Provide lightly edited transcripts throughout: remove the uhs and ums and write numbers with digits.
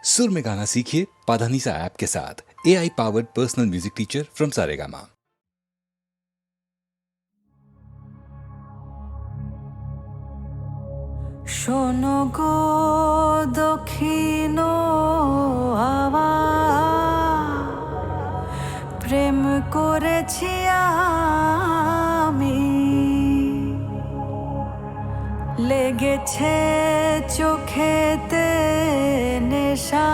सुर में गाना सीखिए पाधानीसा ऐप के साथ। AI powered personal music teacher from Saregama. শোনো গো দক্ষিণ হাওয়া, প্রেম করেছি আমি, লেগেছে চোখেতে নেশা,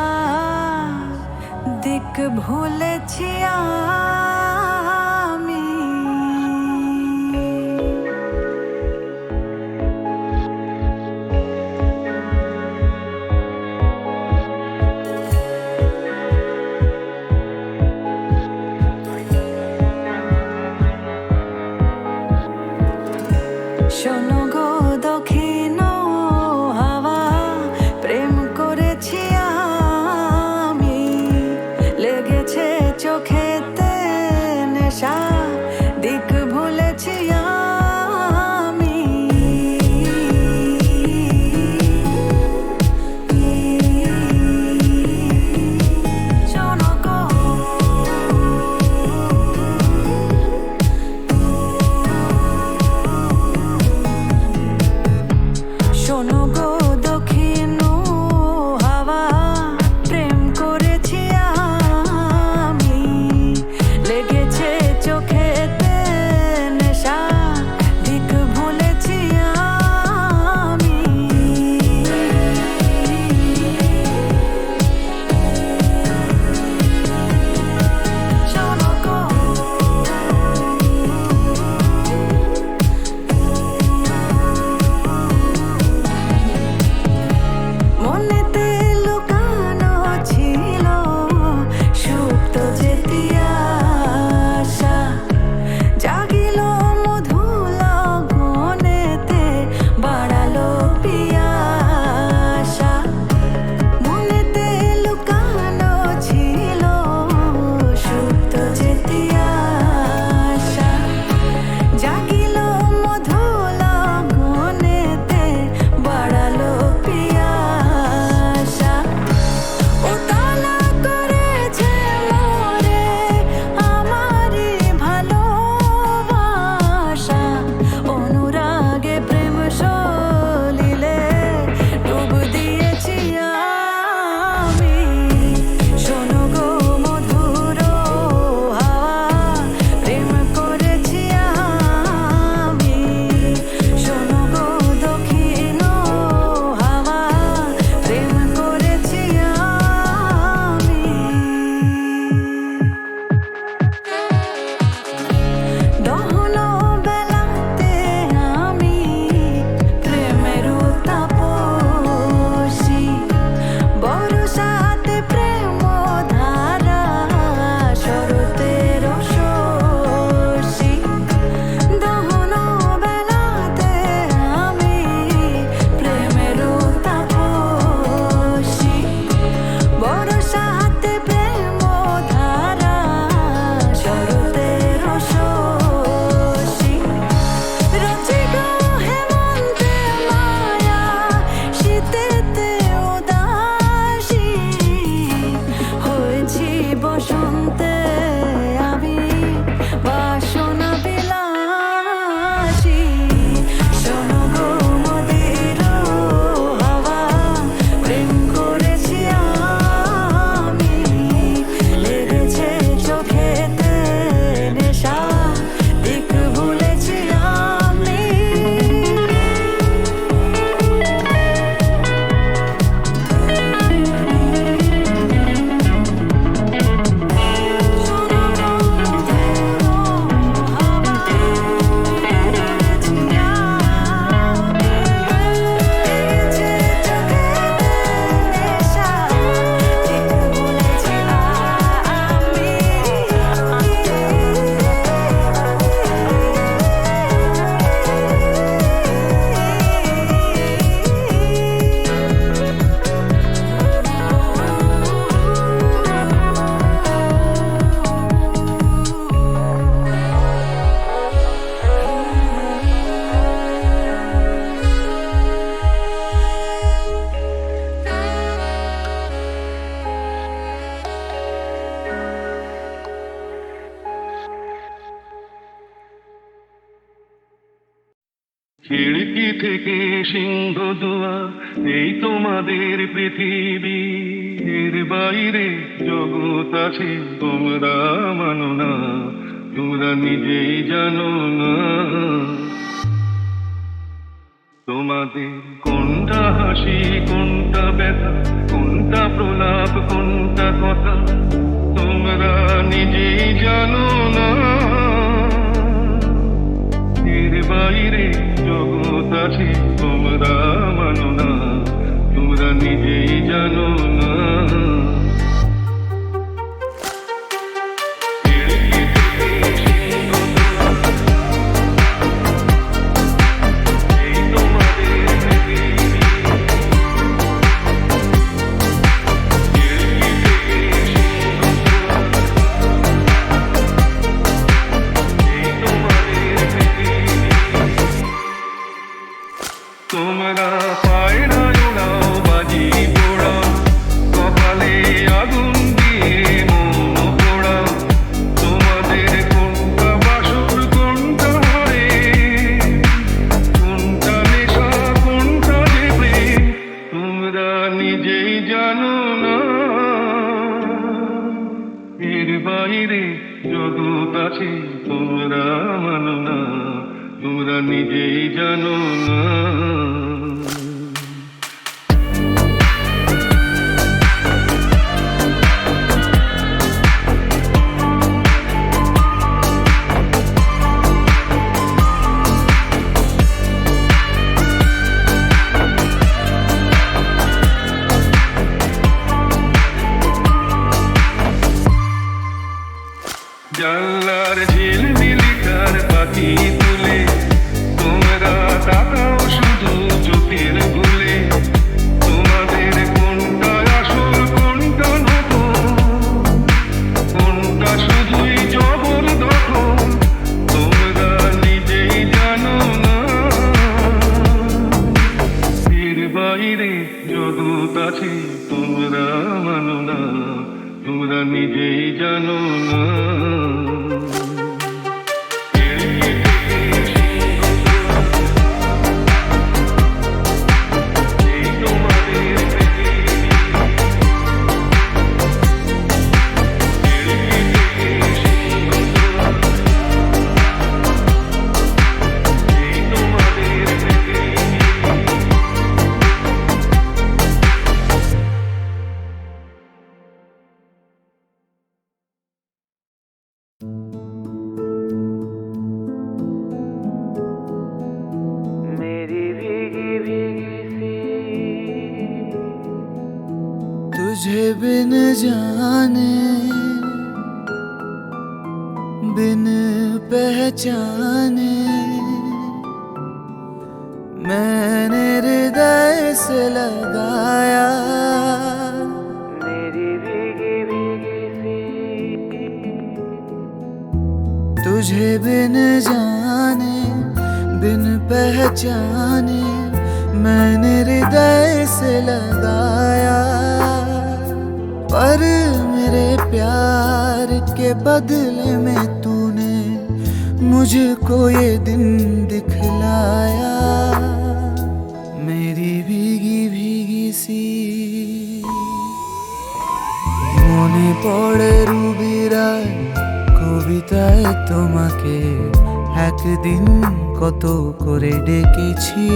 দিক ভুলেছি আমি। শোনো গো দক্ষিণ হাওয়া, প্রেম করেছি আমি, লেগেছে চোখেতে খিড়কি থেকে সিংহ দুয়ার, এই তোমাদের পৃথিবী। এর বাইরে জগৎ আছে, তোমরা মানো না, তোমরা নিজেই জানো না। তোমাদের কোনটা হাসি, কোনটা ব্যথা, কোনটা প্রলাপ, কোনটা কথা, তোমরা নিজেই জানো না। এর বাইরে জগৎ আছে, তোমরা মানো না, তোমরা নিজেই জানো না। তোমরা পায়রা ওড়াও, বাজি পোড়াও, কপালে আগুন দিয়ে মন পোড়াও। তোমাদের কোনটা বাসর, কোনটা হারে, কোনটা নেশা, কোনটা যে প্রেম, তোমরা নিজেই জানো না। এর বাইরে জগৎ আছে, তোমরা মানো না, তোমরা নিজেই জানো না। জানলার ঝিলমিলিটার পাখি তুলে, তোমরা তাকাও শুধু চোখের ভুলে। তোমাদের কোনটা আসল, কোনটা নকল, কোনটা শুধুই জবরদখল, তোমরা নিজেই জানো না। এর বাইরে জগৎ আছে, তোমরা মানো না, তোমরা নিজেই জানো না। मेरी भीगी भीगी सी तुझे बिन जाने, बिन पहचाने, मैंने हृदय से लगाया। मेरी भीगी भीगी सी तुझे बिन जाने, बिन पहचाने, मैंने हृदय से लगाया। पर मेरे प्यार के बदले में तूने मुझको ये दिन दिखलाया। मेरी भीगी भीगी सी মনে পড়ে রুবিরায় কবিতায় তোমাকে একদিন কত করে ডেকেছি।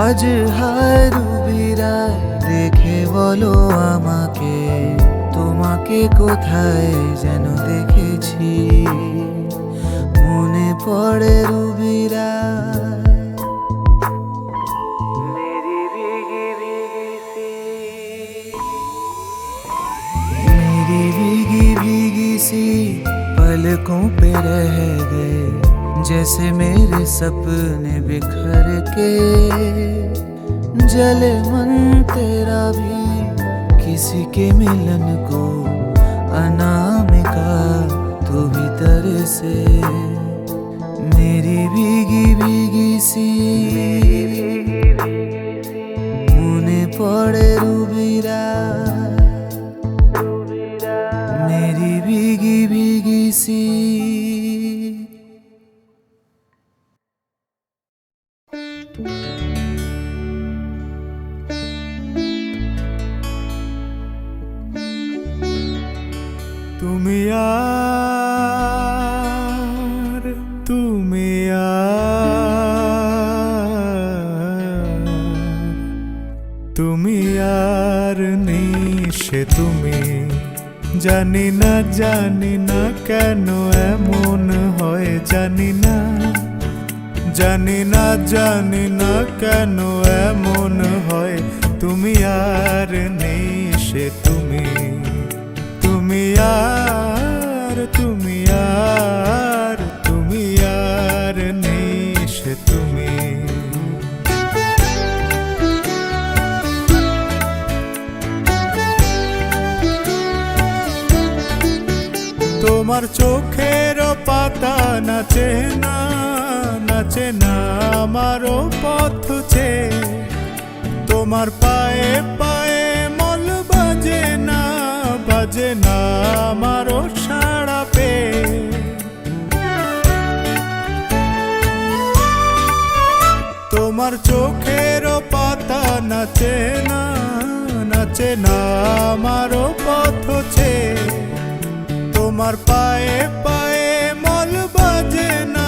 আজ হায় রুবিরায় দেখে বলো আমাকে, তোমাকে কোথায় যেন দেখেছি। মনে পড়ে রুবিরায় मेरी भीगी भीगी सी, मेरी भीगी भीगी सी पलकों पे रह गए, जैसे मेरे सपने बिखर के। जले मन तेरा भी किसी के मिलन को, अनामिका तू भीतर से। मेरी भीगी भीगी सी মনে পড়ে রুবিরা, मेरी भीगी भीगी सी। তুমি আর তুমি আর তুমি আর নেই সে তুমি। জানি না কেন এমন হয়, জানি না কেন এমন হয়। তুমি আর নেই সে তুমি। তুমি আর নেই সে তুমি। তোমার চোখের পাতা নাচে না আমারও পথ চেয়ে। তোমার পায়ে পায়ে মল বাজে না আমারও সাড়া পেয়ে। তোমার চোখের পাতা নাচে না আমারও পথ চেয়ে। তোমার পায়ে পায়ে মল বাজে না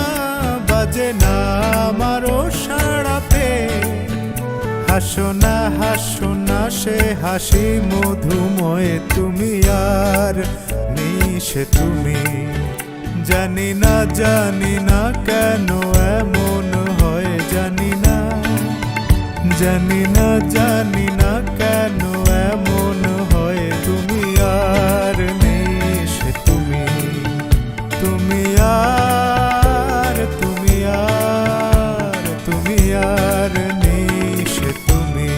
আমারও সাড়া পেয়ে। হাসো না সে হাসি মধুময়। তুমি আর নেই সে তুমি। জানি না কেন এমন হয়, জানি না কেন এমন হয়। তুমি আর নেই সে তুমি। তুমি আর নেই সে তুমি।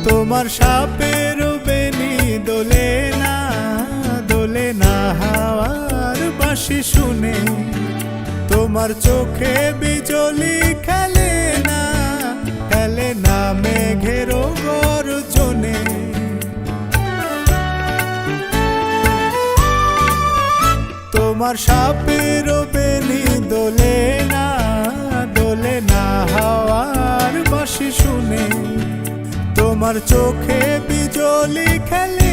তোমার সাপের বেনি দোলে না হাওয়ার বাঁশি শুনে। তোমার চোখে বিজলি খেলে না মেঘের গর্জনে। তোমার সাপের বেনি দোলে না হাওয়ার বাঁশি শুনে। তোমার চোখে বিজলি খেলে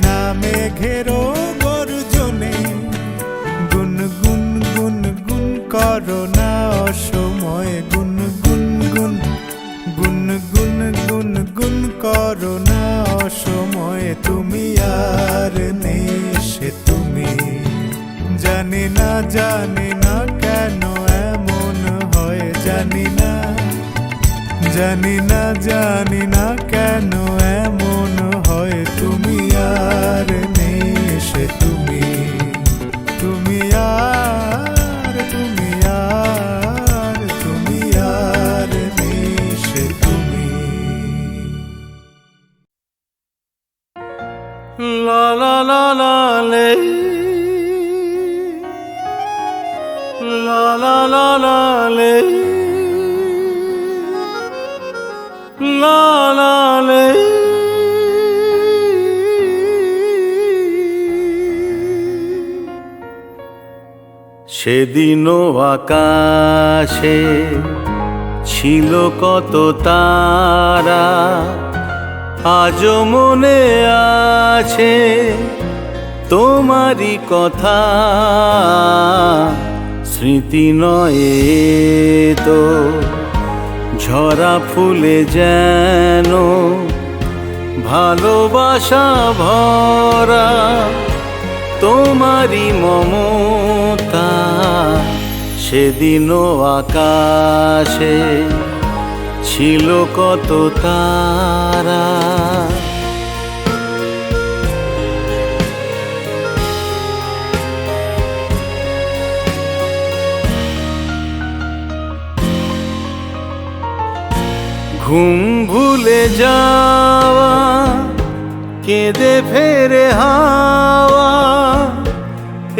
না মেঘের গর্জনে। গুন করো না অসময়। গুন করো না অসময়। তুমি আর নেই সে তুমি। জানি না কেন এমন হয়, জানি না কেন এমন হয়। তুমি আর নেই সে তুমি। তুমি আর নেই সে তুমি। লা লা লা লা লে, লা লা লা লা লে, লা লা লে। সেদিনও আকাশে ছিল কত তারা, আজও মনে আছে তোমারই কথা। স্মৃতি নয় তো ঝরা ফুলে যেন ভালোবাসা ভরা তোমারই মমতা। সেদিনও আকাশে ছিল কত তারা। ঘুম ভুলে যাওয়া, কেঁদে ফেরে হাওয়া,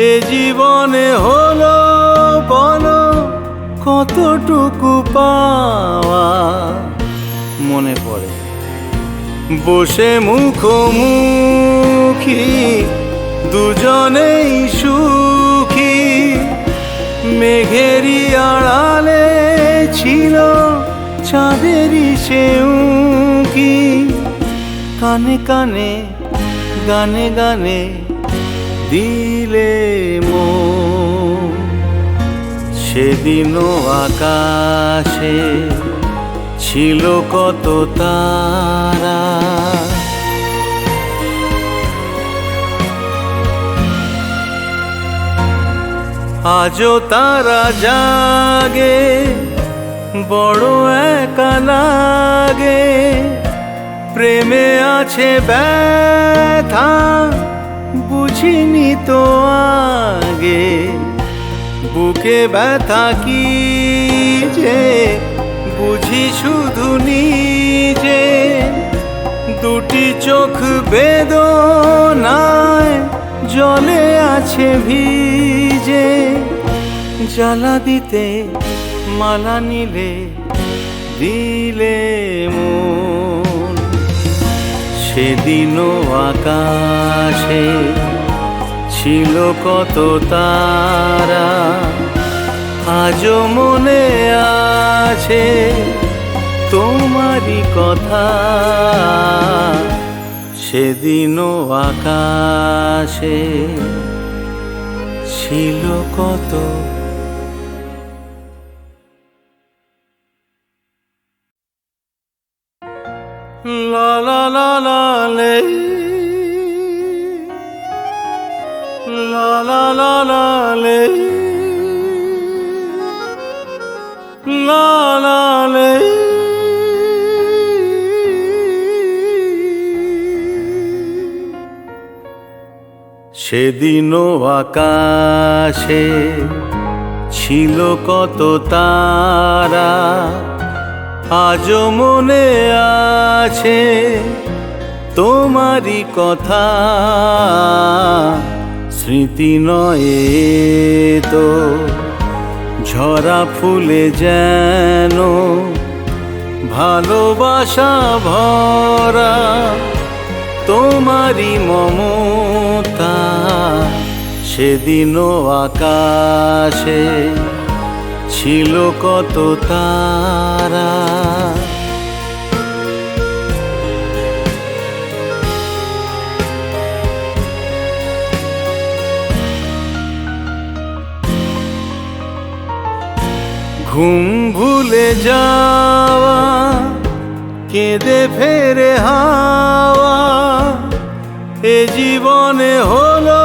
এ জীবনে হলো বলো কতটুকু পাওয়া। মনে পড়ে বসে মুখোমুখি দুজনেই সুখী, মেঘেরই আড়ালে কানে কানে গানে গানে দিলে মন। সেদিনও আকাশে ছিল কত তারা, আজও তারা জাগে বড় একা লাগে। প্রেমে আছে ব্যথা বুঝিনি তো আগে, বুকে ব্যথা কি যে বুঝি শুধু নিজে। দুটি চোখ বেদনায় জলে আছে ভিজে, জ্বালা দিতে মালা নিলে দিলে মন। সেদিনও আকাশে ছিল কত তারা, আজও মনে আছে তোমারই কথা। সেদিনও আকাশে ছিল কত। লা লা লা লা লে, লা লা লা লা লে, লা লা লে। সেদিনও আকাশে ছিল কত তারা, আজও মনে আছে তোমারই কথা। স্মৃতি নয় তো ঝরা ফুলে যেন ভালোবাসা ভরা তোমারই মমতা। সেদিনও আকাশে ছিল কত তারা, ঘুম ভুলে যাওয়া কেঁদে ফেরে হাওয়া। এ জীবনে হলো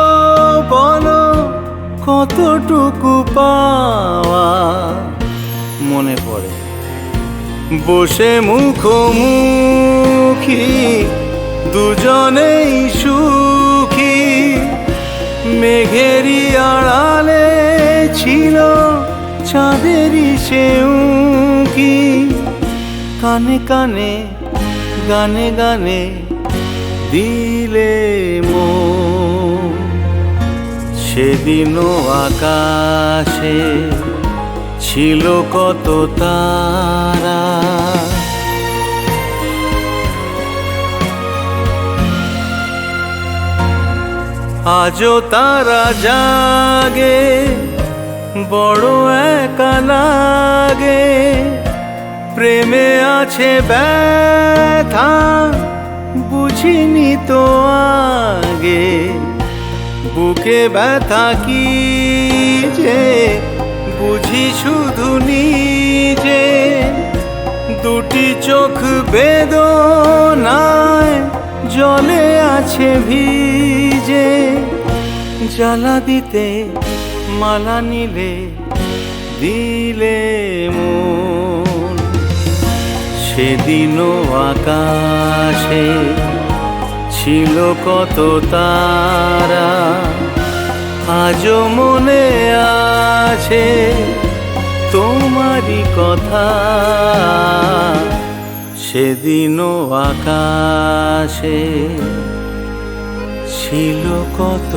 বলো কতটুকু পাওয়া। মনে পড়ে বসে মুখোমুখি দুজনেই সুখী, মেঘেরই আড়ালে ছিল চাঁদেরই সেউকি। কানে কানে গানে গানে দিলে মন। সেদিনও আকাশে ছিল কত তারা, আজও তারা জাগে বড় একা লাগে। প্রেমে আছে ব্যথা বুঝিনি তো আগে, বুকে ব্যথা কি যে বুঝি শুধু নিজে। দুটি চোখ বেদনায় জলে আছে ভিজে, জ্বালা দিতে মালা নিলে দিলে মন। সেদিনও আকাশে ছিল কত তারা, আজও মনে আছে তোমারই কথা। সেদিনও আকাশে ছিল কত।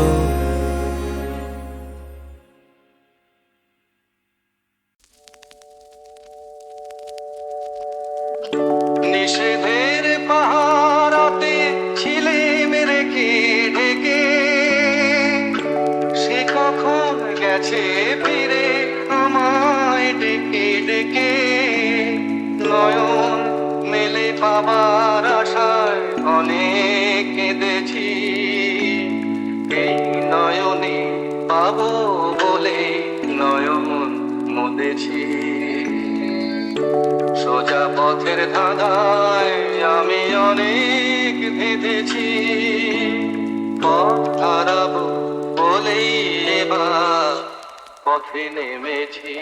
নিষেধের পাহারাতে ছিলে মেরে কে ঢেকে, সে কখন গেছে ফিরে আমায় ডেকে ডেকে। নয়ন মেলে পাবার আশায় অনেক কেঁদেছি, এই নয়নে পাবো বলে নয়ন মুদেছি। সোজা পথের ধাঁধায় আমি অনেক ভেবেছি, পথ হারাবো বলেই এবার পথে নেমেছি।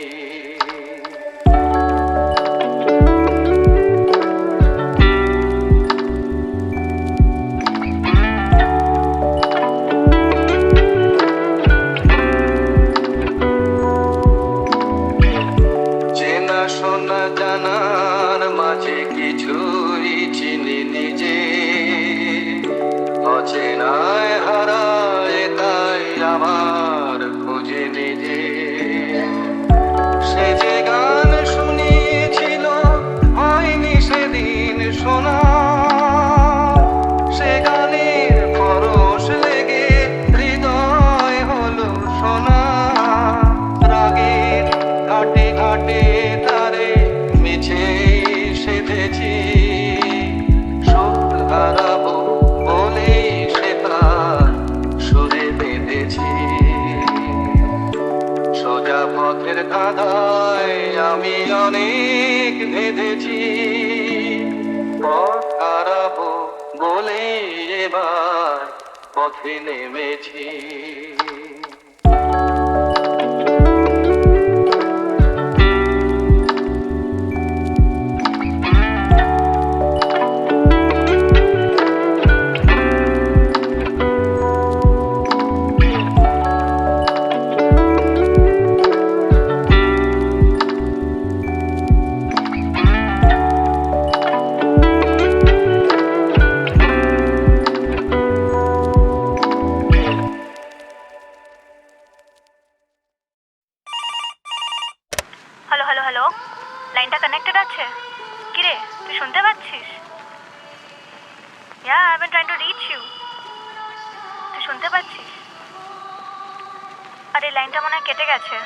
চেনা শোনা জানার মাঝে কিছুই চিনি নিজে, অচেনায় হারায় তাই আমার খুঁজে নিজে। সে যে গান শুনিয়েছিল হয়নি সেদিন শোনা, সে গানের পরশ লেগে হৃদয় হলো সোনা। রাগের ঘাটে ঘাটে তারে মিছে সেধেছি, সুখ হারাবো বলেই সে তার সুরে বেঁধেছি। সোজা পথের ধাঁধায় আমি অনেক ভেবেছি, পথ হারাবো বলেই এবার পথে নেমেছি। হ্যালো হ্যালো হ্যালো, লাইনটা কানেক্টেড আছে? কিরে, তুই শুনতে পাচ্ছিস? I have been trying to reach you. তুই শুনতে পাচ্ছিস? আরে লাইনটা মনে হয় কেটে গেছে।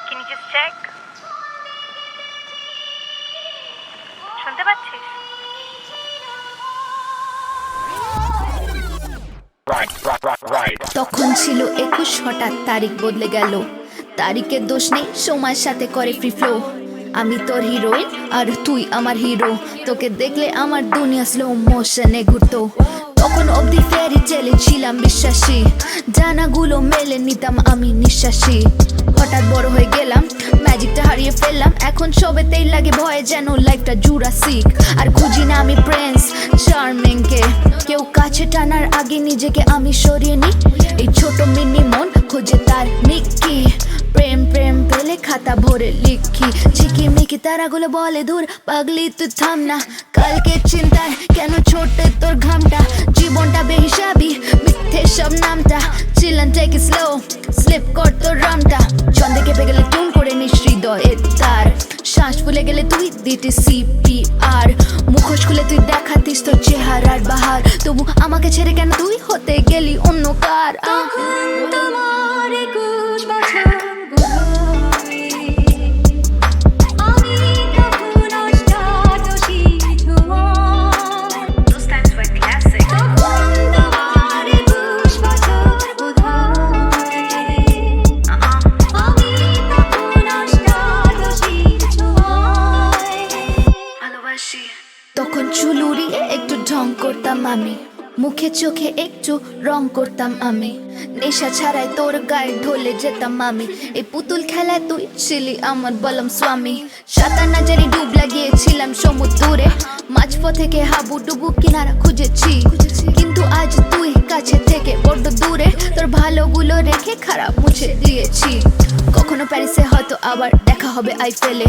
Can you just check? শুনতে পাচ্ছিস? তখন ছিল 21, হঠাৎ তারিখ বদলে গেল। তারিখের দোষ নেই, সময়ের সাথে করে ফ্রি ফ্লো। আমি তোর হিরোইন আর তুই আমার হিরো, তোকে দেখলে আমার দুনিয়া স্লো মোশনে ঘুরতো। তখন অবধি ফেরি টেলে ছিলাম বিশ্বাসী, জানাগুলো মেলে নিতাম আমি নিঃশ্বাসী। হঠাৎ বড় হয়ে গেলাম, ম্যাজিকটা হারিয়ে ফেললাম, এখন সবেতেই লাগে ভয়ে যেন লাইফটা জুরাসিক। আর খুঁজি না আমি প্রিন্স চার্মিংকে, কেউ কাছে টানার আগে নিজেকে আমি সরিয়ে নিই। এই ছোট মিনি মন খোঁজে তার মিক্কি, প্রেম প্রেম পেলে খাতা ভরে লিখি। ঝিকিমিকি তারাগুলো বলে দূর পাগলি তুই থাম না, কালকে চিন্তায় কেন ছোটে তোর ঘামটা। জীবনটা বেহিসাবি মিথ্যে সব নামটা, চিলান টেক ইট স্লো স্লিপ কর তোর রামটা। ছন্দে কেঁপে গেলে টুন করে নিস হৃদয়ের তার, শ্বাস ফুলে গেলে তুই দিতি CPR। মুখোশ খুলে তুই দেখাতিস তোর চেহারার বাহার, তবু আমাকে ছেড়ে কেন তুই হতে গেলি অন্য কার। তোমার 21 বছর বোধহয়, আমি তখন অষ্টাদশী ছোঁয়ায়। Those times were classic. তখন তোমার 21 বছর বোধহয়, আমি তখন অষ্টাদশী ছোঁয়ায়। ভালোবাসি। তখন চুল উড়িয়ে একটু ঢং করতাম আমি, মুখে চোখে একটু রং করতাম আমি। নেশা ছাড়াই তোর গায়ে ঢলে যেতাম আমি, এই পুতুল খেলায় তুই ছিলি আমার বলম স্বামী। সাঁতার না জানি ডুব লাগিয়েছিলাম সমুদ্রে, মাঝপথ থেকে হাবুডুবু কিনারা খুঁজেছি। কিন্তু আজ তুই কাছে থেকে বড্ড দূরে, তোর ভালোগুলো রেখে খারাপ মুছে দিয়েছি। কখনো প্যারিসে হয়তো আবার দেখা হবে আইফেলে,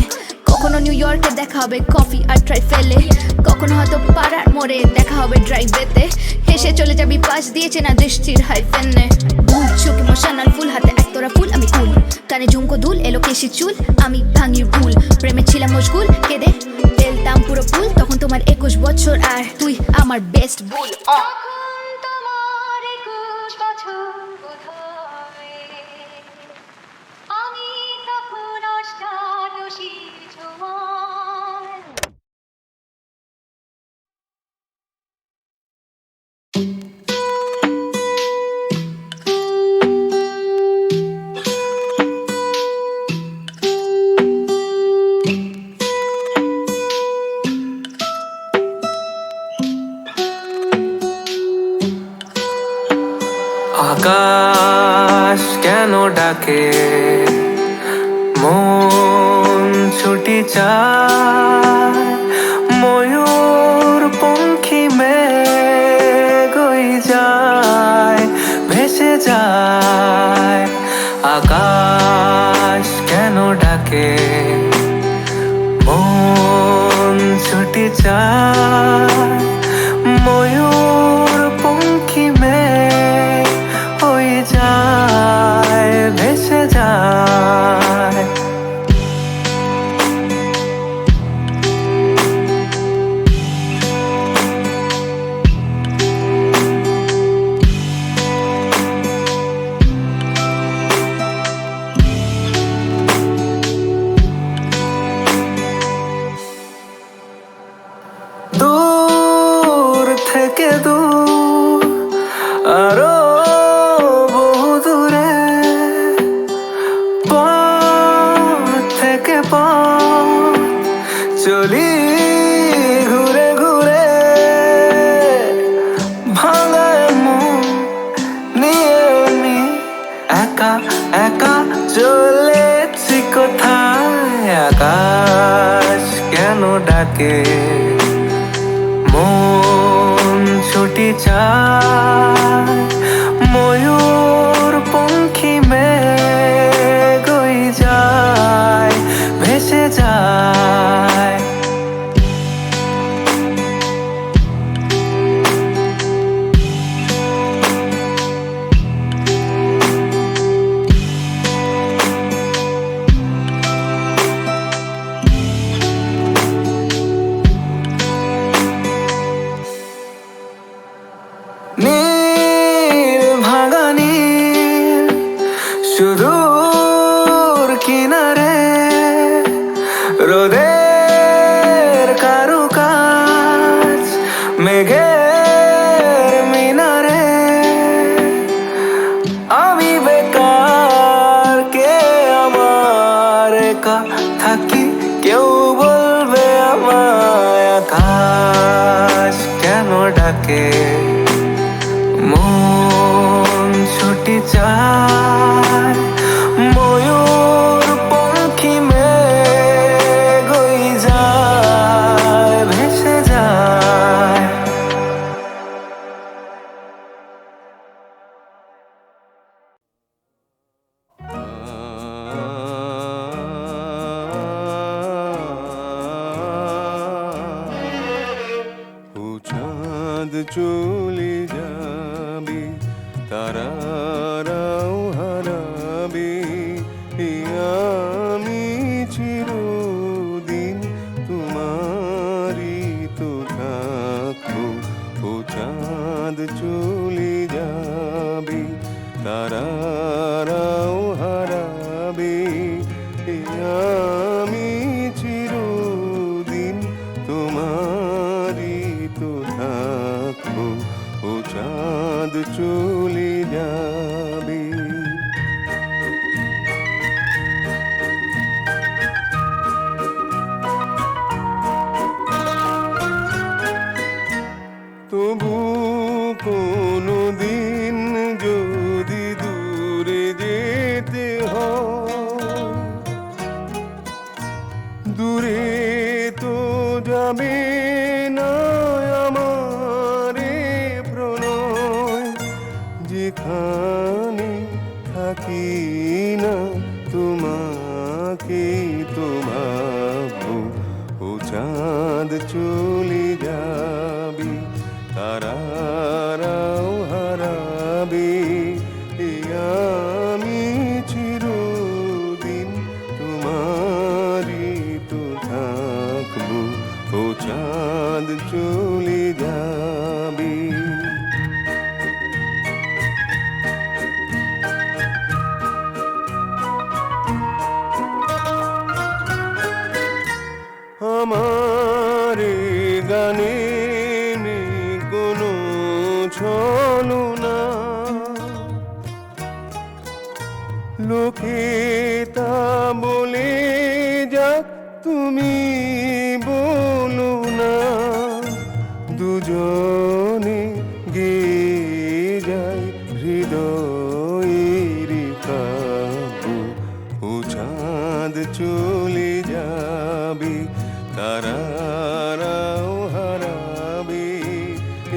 কখনো নিউ ইয়র্কে দেখা হবে কফি আর ট্রাইফেলে, কখনো হয়তো পাড়ার মোড়ে দেখা হবে ড্রাইভেতে। হেসে চলে যাবি পাশ দিয়েছে না দৃষ্টির হাইফেনে। ভুল চোখ ইমোশনাল ফুল, হাতে একতরা ফুল আমি কুল, কানে ঝুমকো দুল এলো কেশি চুল, আমি ভাঙি ভুল। প্রেমে ছিলাম মশগুল, কেঁদে ফেলতাম পুরো ফুল। তখন তোমার 21 বছর আর তুই আমার বেস্ট বুল। মন ছুটি চায় ময়ূর পঙ্খী মেঘ হয়ে যায় ভেসে যায় আকাশ কেন ডাকে মন ছুটি চায় ময়ূর পঙ্খী মেঘ হয়ে যায় ভেসে যায় দূর থেকে দূর আরো বহু দূরে পথ থেকে পথ চলি ঘুরে ঘুরে ভাঙায় মন নিয়ে আমি একা একা চলেছি কোথায় আকাশ কেন ডাকে মন ছুটি চায় ময়ূর পঙ্খী মেঘ হয়ে যায় ভেসে যায় নীল ভাঙা নীল সুদূর কিনারে রোদের কারুকাজ মেঘের মিনারে আমি বেকার কে আমার একা থাকি কেউ বলবে আমায় আকাশ কেন ডাকে মন ছুটি চায় ময়ূর পঙ্খী মেঘ হয়ে যায় ভেসে যায় ও চাঁদ চলে যাবে তারারাও হারাবে আমি চিরদিন তোমারই তো থাকবো ও চাঁদ চলে যাবে তারারাও হারাবে আমি চিরদিন তোমারই তো থাকবো ও চাঁদ চলে যাবে তবু কোনো দিন যদি দূরে যেতে হয় দূরে তো যাবে না আমার প্রণয় যেখানে থাকি না তোমাকে তো ভাবো ও চাঁদ চলে যাবে তারারাও হারাবে আমি চিরদিন তোমারই তো থাকবো ও চাঁদ চলে যাবে আমার গানে নেই কোনো ছলনা লোকে তা বলে যাক তুমি বলো না দুজনে গেয়ে যায় হৃদয়ের কাব্য চলে যাবে, তারারাও হারাবে,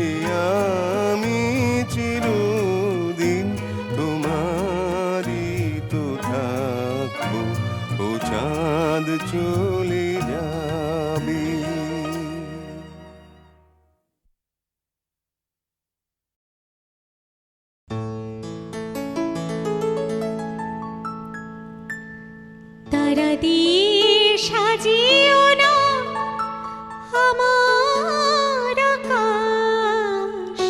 এ আমি চিরদিন তোমারই তো থাকবো, ও চাঁদ চলে যাবে। তারা দিয়ে সাজিও না আমার আকাশ,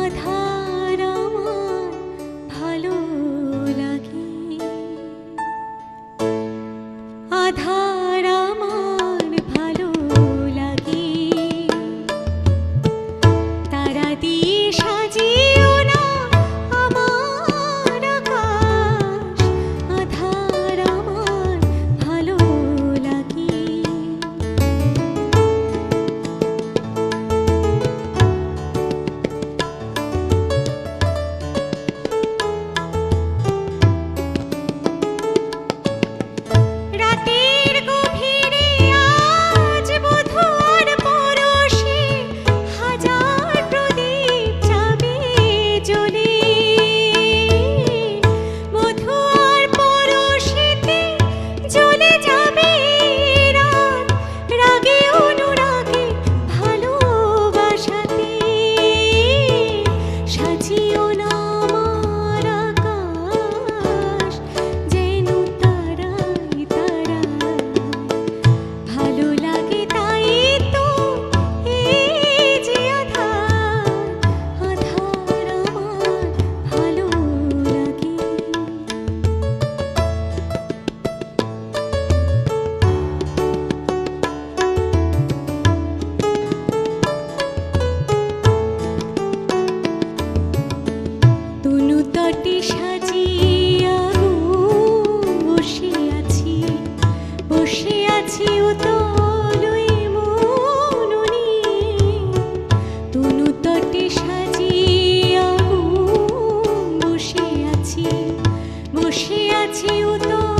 আধার আমার ভালো লাগে, আধার আমার ভালো লাগে। তারা দিয়ে সাজিও না আমার আকাশ, আধার আমার ভালো লাগে। রাতের গভীরে আজ বধূর পরশে হাজার প্রদীপ যাবে জ্বলে, বধূর পরশেতে জ্বলে যাবে রাত, রাগে অনুরাগে ভালোবাসাতে। সাজিও না আমার আকাশ, যেন তারায় তারায় ভালো লাগে, তাই তো এই যে আধার, আধার আমার ভালো লাগে। তনু তটে সাজিয়া বসে আছি, বসে আছি উতলই মননি। তনু তটে সাজিয়া বসে আছি, বসে আছি উতল